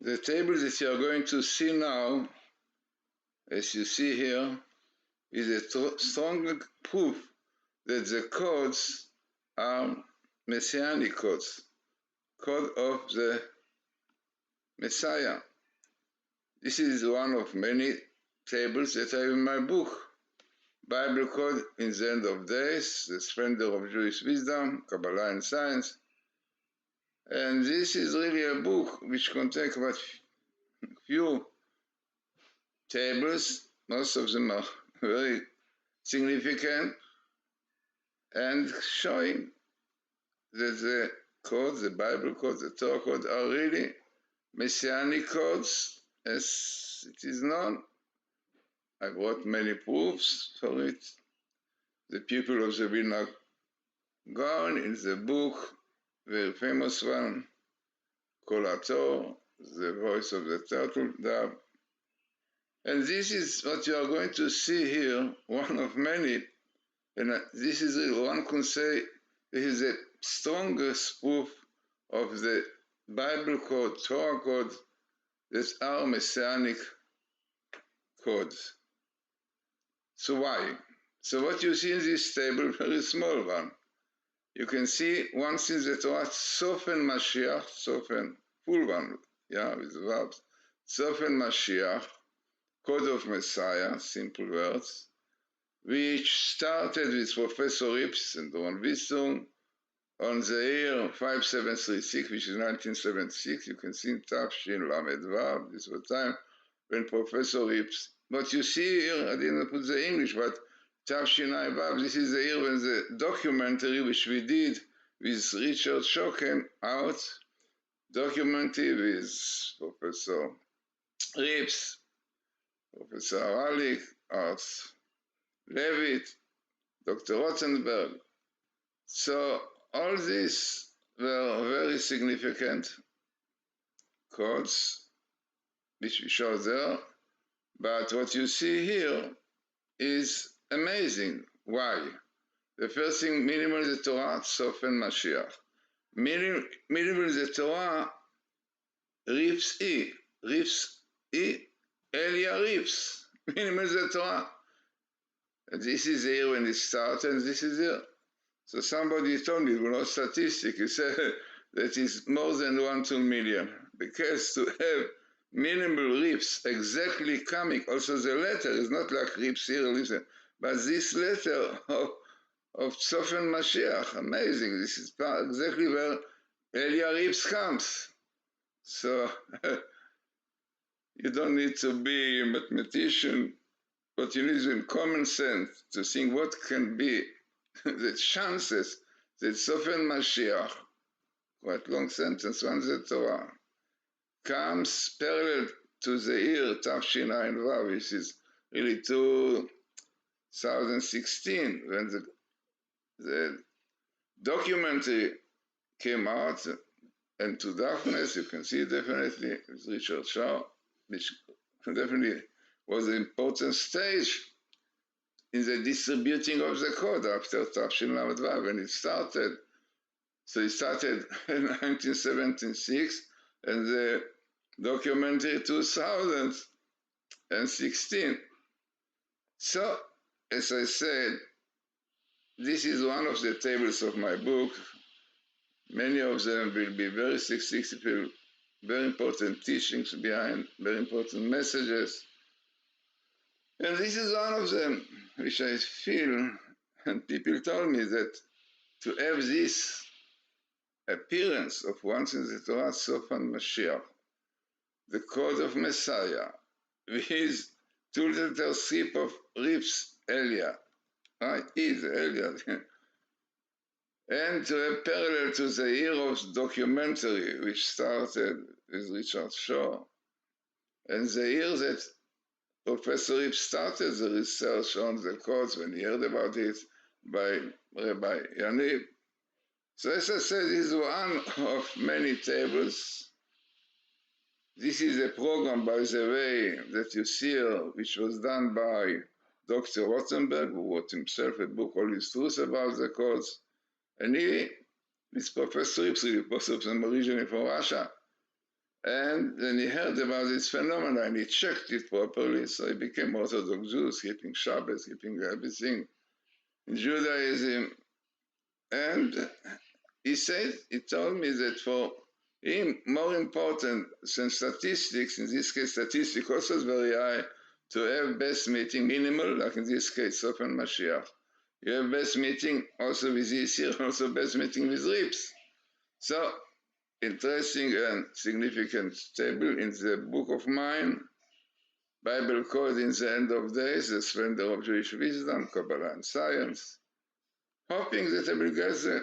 the table that you are going to see now, as you see here, is a strong proof that the codes are Messianic codes, code of the Messiah. This is one of many tables that I have in my book. Bible code in the end of days, the splendor of Jewish wisdom, Kabbalah and science. And this is really a book which contains about few tables. Most of them are very significant and showing that the codes, the Bible codes, the Torah codes are really Messianic codes as it is known. I brought many proofs for it. The people of the Vilna Gaon in the book, very famous one, Kol HaTor, the voice of the turtle dove. And this is what you are going to see here, one of many. And this is, one can say, this is the strongest proof of the Bible code, Torah code, that are Messianic codes. So why? So what you see in this table, very small one, you can see once in the Torah, Sofen Mashiach, Sofen, full one, yeah, with the verbs, Sofen Mashiach, code of Messiah, simple words, which started with Professor Rips and Doron Wissung on the year 5736, which is 1976. You can see in Tafshin Lamed Vav, this was the time when Professor Rips. But you see here, I didn't put the English, but Tafshin Vav, this is the year when the documentary which we did with Richard Shaw came out, documentary with Professor Rips, Professor Ralik, Art Levitt, Dr. Rothenberg. So all these were very significant codes, which we show there. But what you see here is amazing. Why? The first thing, minimal the Torah, Sofen Mashiach. Minimal the Torah, Rips E, Elia Rips. Minimal the Torah. And this is here when it started, and this is here. So somebody told me, statistic, he said that is more than 1 to 1 million. Because to have minimal rips exactly coming, also the letter is not like rips here, listen, but this letter of Sofen Mashiach, amazing. This is exactly where Elia Rips comes. So you don't need to be a mathematician, but you need in common sense to think what can be the chances that Sofen Mashiach, quite long sentence, one the Torah, comes parallel to the year Tafshin Ayin Vav, which is really 2016, when the documentary came out, and to darkness, you can see definitely, with Richard Shaw, which definitely was an important stage in the distributing of the code after Tafshin Lamed Vav, when it started. So it started in 1976, and the documentary 2016. So, as I said, this is one of the tables of my book. Many of them will be very successful, very important teachings behind, very important messages. And this is one of them, which I feel, and people told me that to have this appearance of once in the Torah, Sofen Mashiach, the code of Messiah, with 2 letters strip of Rips, Elia, right? Is Elia. And to have parallel to the year of documentary, which started with Richard Shaw, and the year that Professor Rips started the research on the codes when he heard about it by Rabbi Yaniv. So as I said, this is one of many tables. This is a program, by the way, that you see here, which was done by Dr. Rothenberg, who wrote himself a book, All His Truth about the codes. And he, with Professor Rips, really, both of them originally from Russia. And then he heard about this phenomenon and he checked it properly. So he became Orthodox Jew, keeping Shabbos, keeping everything in Judaism. And he told me that for him, more important than statistics, in this case, statistics also is very high, to have best meeting minimal, like in this case, Sofen Mashiach. You have best meeting also with this year, also best meeting with Rips. So, interesting and significant table in the book of mine, Bible Code in the End of Days, the Splendor of Jewish Wisdom, Kabbalah and Science. Hoping that I will get